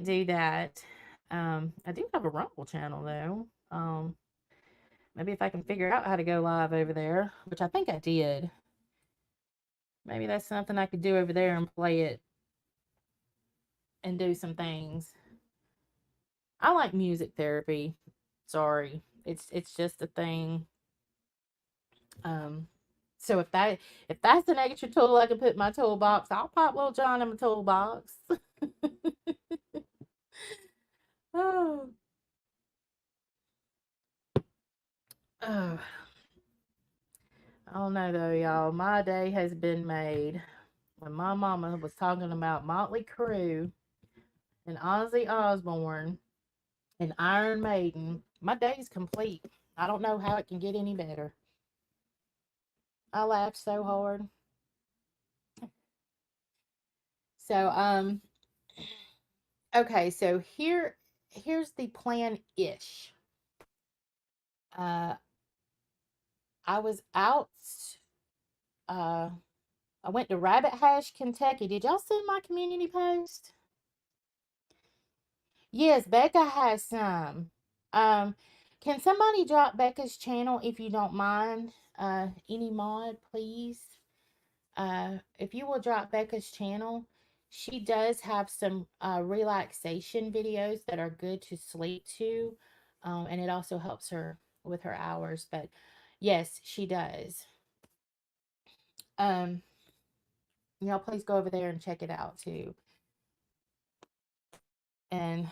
do that. I do have a Rumble channel though. Maybe if I can figure out how to go live over there, which I think I did. Maybe that's something I could do over there and play it and do some things. I like music therapy. Sorry. It's just a thing. Um so if that's an extra tool I can put in my toolbox, I'll pop Little John in my toolbox. Oh, oh, I don't know though, y'all. My day has been made when my mama was talking about Motley Crue and Ozzy Osbourne and Iron Maiden. My day's complete. I don't know how it can get any better. I laughed so hard. So okay, so here's the plan ish. Uh I was out uh I went to Rabbit Hash, Kentucky. Did y'all see my community post? Yes, Becca has some. Um, can somebody drop Becca's channel if you don't mind? Any mod, please. If you will drop Becca's channel, she does have some relaxation videos that are good to sleep to. And it also helps her with her hours. But yes, she does. Um, y'all please go over there and check it out too. And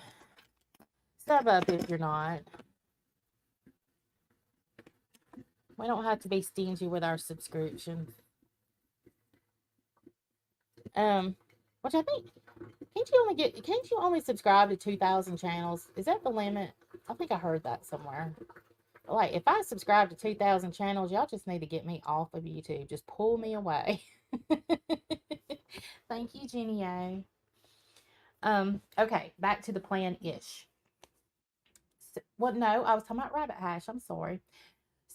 sub up if you're not. We don't have to be stingy with our subscriptions. Which I think can't you only subscribe to 2,000 channels? Is that the limit? I think I heard that somewhere. Like if I subscribe to 2,000 channels, y'all just need to get me off of YouTube. Just pull me away. Thank you, Jenny A. Okay, back to the plan ish. So, well, no, I was talking about Rabbit Hash. I'm sorry.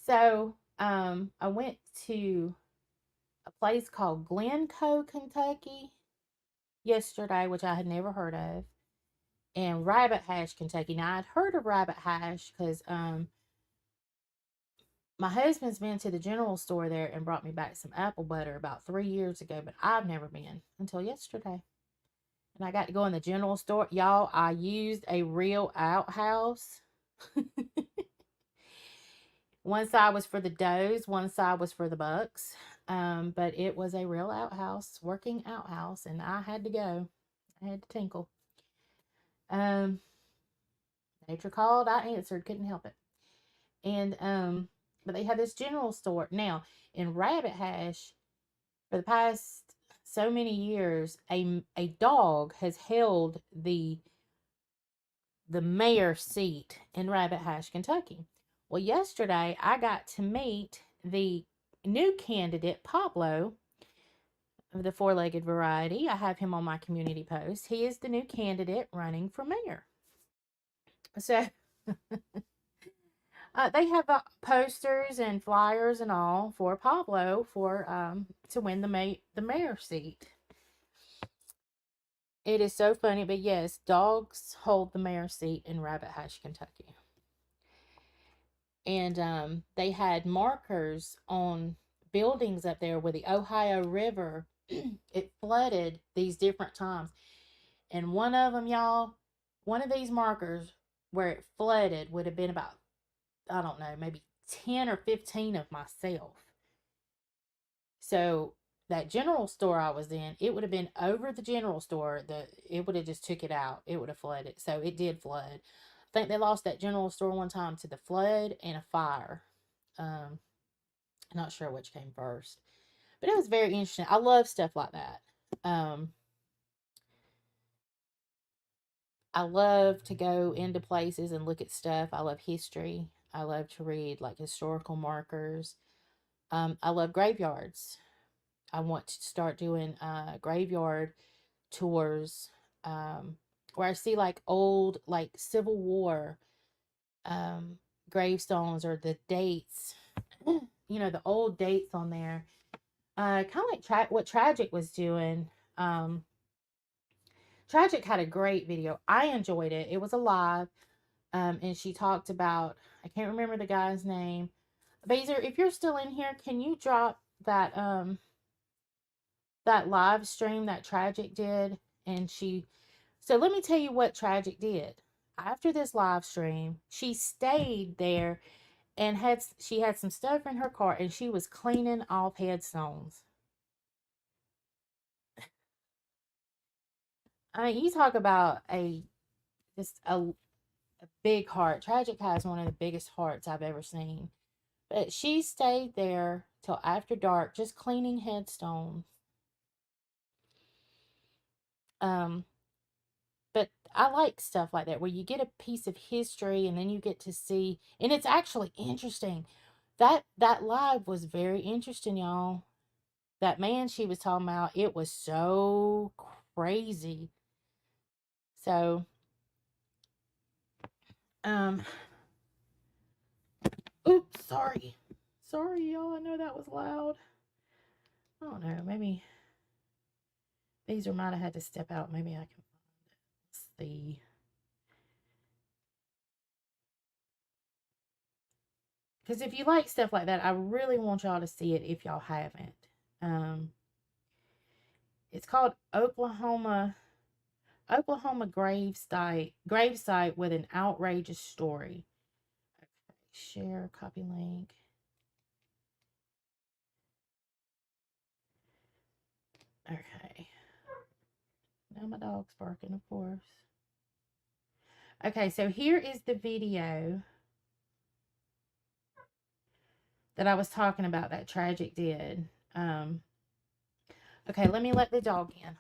So, I went to a place called Glencoe, Kentucky yesterday, which I had never heard of, and Rabbit Hash, Kentucky. Now, I'd heard of Rabbit Hash because my husband's been to the general store there and brought me back some apple butter about 3 years ago, but I've never been until yesterday. And I got to go in the general store. Y'all, I used a real outhouse. One side was for the does, one side was for the bucks. But it was a real outhouse, working outhouse, and I had to go. I had to tinkle. Um, Nature called, I answered, couldn't help it. And but they had this general store. Now, in Rabbit Hash, for the past so many years, a dog has held the mayor seat in Rabbit Hash, Kentucky. Well, yesterday I got to meet the new candidate, Pablo, of the four-legged variety. I have him on my community post. He is the new candidate running for mayor. So they have posters and flyers and all for Pablo for to win the mayor seat. It is so funny, but yes, dogs hold the mayor seat in Rabbit Hash, Kentucky. And they had markers on buildings up there where the Ohio River it flooded these different times. And one of them, y'all, one of these markers where it flooded would have been about, I don't know, maybe 10 or 15 of myself. So that general store I was in, it would have been over the general store. It would have just took it out. It would have flooded. So it did flood. I think they lost that general store one time to the flood and a fire. Um, not sure which came first, but it was very interesting. I love stuff like that. Um, I love to go into places and look at stuff. I love history. I love to read like historical markers. I love graveyards. I want to start doing graveyard tours, um, where I see like old, like Civil War um, gravestones or the dates, the old dates on there. Kind of like what Tragic was doing. Um, Tragic had a great video. I enjoyed it. It was a live, and she talked about, I can't remember the guy's name. Baser, if you're still in here, can you drop that live stream that Tragic did? And so let me tell you what Tragic did. After this live stream, she stayed there and she had some stuff in her car and she was cleaning off headstones. I mean, you talk about just a big heart. Tragic has one of the biggest hearts I've ever seen. But she stayed there till after dark, just cleaning headstones. Um, but I like stuff like that where you get a piece of history and then you get to see, and it's actually interesting. That live was very interesting, y'all. That man she was talking about, it was so crazy. So, um, oops, sorry, y'all. I know that was loud. I don't know. Maybe these might have had to step out. Maybe I can see. Because if you like stuff like that, I really want y'all to see it if y'all haven't. Um, it's called Oklahoma gravesite with an outrageous story. Okay, share, copy link. Okay. Now my dog's barking, of course. Okay, so here is the video that I was talking about that Tragic did. Okay, let me let the dog in.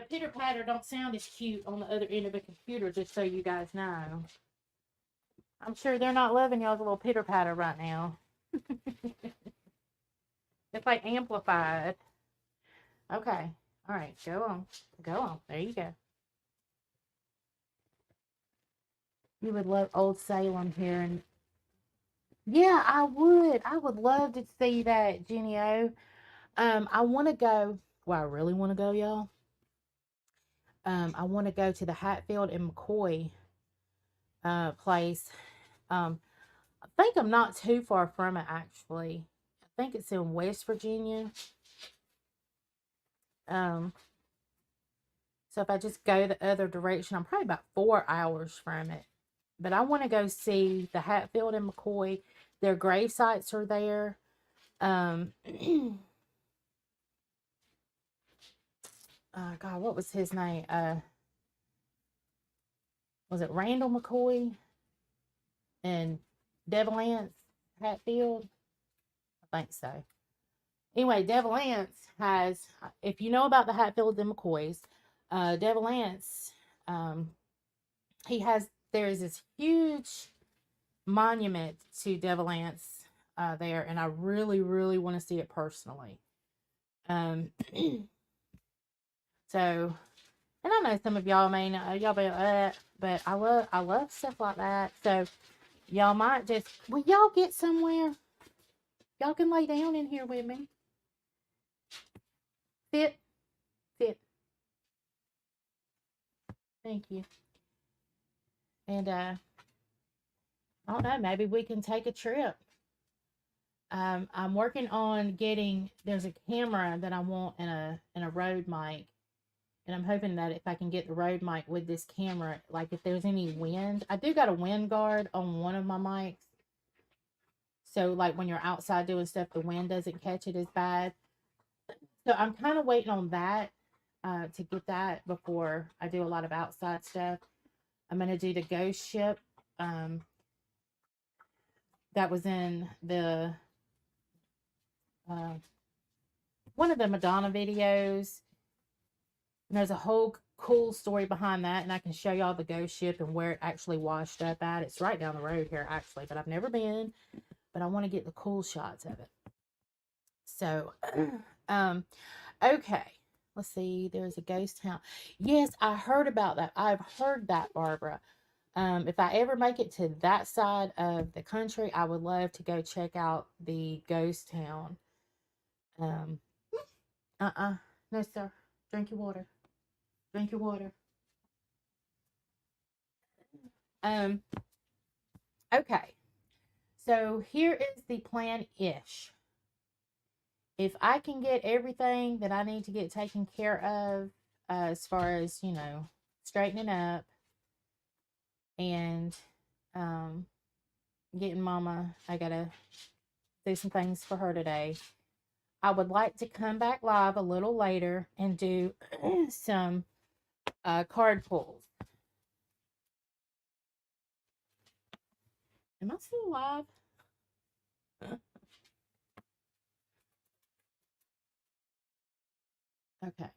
Pitter patter don't sound as cute on the other end of a computer, just so you guys know. I'm sure they're not loving y'all's little pitter patter right now. It's like amplified. Okay. All right. Go on. Go on. There you go. You would love Old Salem here. And yeah, I would. I would love to see that, Jenny O. I want to go. Well, I really want to go, y'all. I want to go to the Hatfield and McCoy place. I think I'm not too far from it, actually. I think it's in West Virginia. Um, so if I just go the other direction, I'm probably about 4 hours from it. But I want to go see the Hatfield and McCoy. Their grave sites are there. God, what was his name? Was it Randall McCoy and Devil Anse Hatfield? I think so. Anyway, Devil Anse has, if you know about the Hatfields and McCoys, Devil Anse, there is this huge monument to Devil Anse there, and I really, really want to see it personally. So, and I know some of y'all may know, y'all be but I love stuff like that. So, y'all might will y'all get somewhere? Y'all can lay down in here with me. Sit. Thank you. And, I don't know, maybe we can take a trip. I'm working on there's a camera that I want in a Rode mic. And I'm hoping that if I can get the Rode mic with this camera, like if there's any wind, I do got a wind guard on one of my mics. So like when you're outside doing stuff, the wind doesn't catch it as bad. So I'm kind of waiting on that to get that before I do a lot of outside stuff. I'm going to do the ghost ship. That was in the uh, one of the Madonna videos. And there's a whole cool story behind that, and I can show y'all the ghost ship and where it actually washed up at. It's right down the road here, actually, but I've never been. But I want to get the cool shots of it. So, okay. Let's see. There's a ghost town. Yes, I heard about that. I've heard that, Barbara. If I ever make it to that side of the country, I would love to go check out the ghost town. Um, no, sir. Drink your water. Drink your water. Um, okay. So here is the plan-ish. If I can get everything that I need to get taken care of, as far as, straightening up and getting Mama, I gotta do some things for her today. I would like to come back live a little later and do some card pulls. Am I still alive? Okay.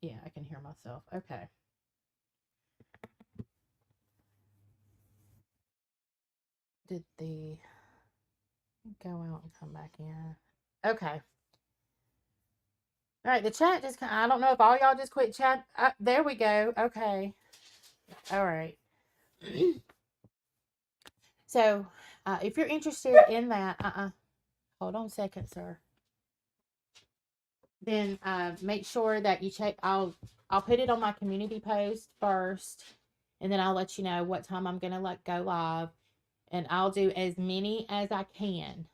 Yeah, I can hear myself. Okay. Did the go out and come back in? Okay. All right, the chat just, I don't know if all y'all just quit chat. There we go. Okay. All right. So, if you're interested in that, hold on a second, sir. Then make sure that you check. I'll put it on my community post first, and then I'll let you know what time I'm gonna let go live, and I'll do as many as I can.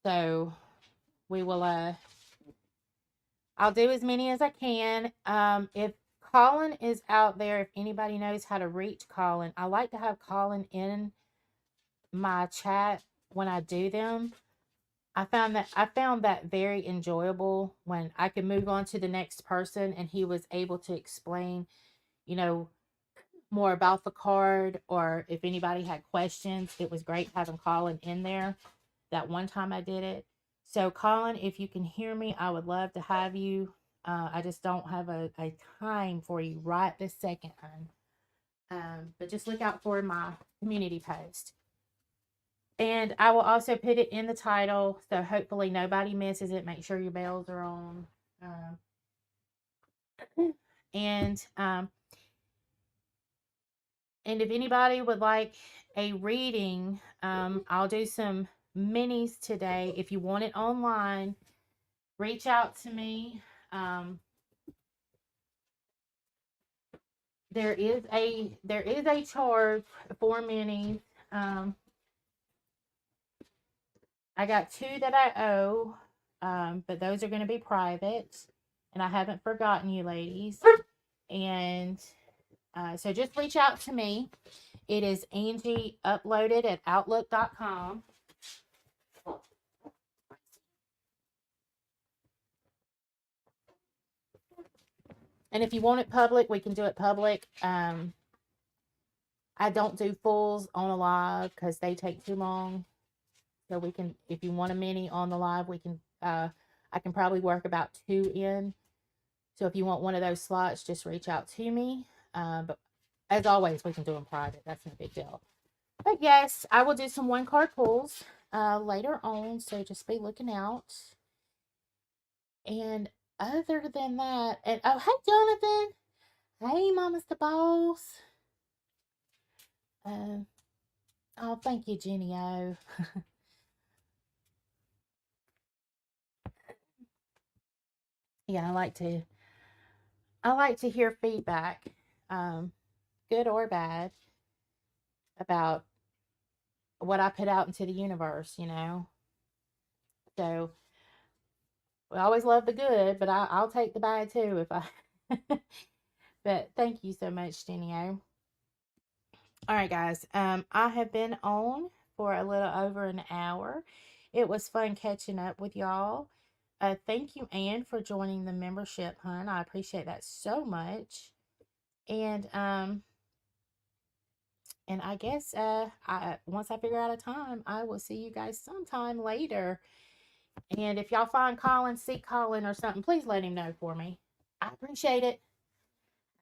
So we will. I'll do as many as I can. If Colin is out there, if anybody knows how to reach Colin, I like to have Colin in my chat when I do them. I found that very enjoyable when I could move on to the next person and he was able to explain, you know, more about the card, or if anybody had questions. It was great having Colin in there. That one time I did it. So Colin, if you can hear me, I would love to have you. I just don't have a time for you right this second, but just look out for my community post. And I will also put it in the title, so hopefully nobody misses it. Make sure your bells are on. And if anybody would like a reading, I'll do some minis today. If you want it online, reach out to me. There is a charge for minis. I got 2 that I owe, but those are going to be private, and I haven't forgotten you, ladies. And so just reach out to me. It is Angie Uploaded at Outlook.com. And if you want it public, we can do it public. I don't do fulls on a live because they take too long. So we can, if you want a mini on the live, we can, I can probably work about 2 in. So if you want one of those slots, just reach out to me. But as always, we can do them private. That's no big deal. But yes, I will do some 1-card pulls later on. So just be looking out. And other than that, and oh, hey, Jonathan. Hey, Mama's the boss. Oh, thank you, Jenny O. Yeah, I like to hear feedback, good or bad, about what I put out into the universe, So we always love the good, but I'll take the bad too if I. But thank you so much, Jenny O. All right, guys. I have been on for a little over an hour. It was fun catching up with y'all. Thank you, Anne, for joining the membership, hon. I appreciate that so much. And I guess once I figure out a time, I will see you guys sometime later. And if y'all find Colin, see Colin or something, please let him know for me. I appreciate it.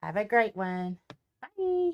Have a great one. Bye.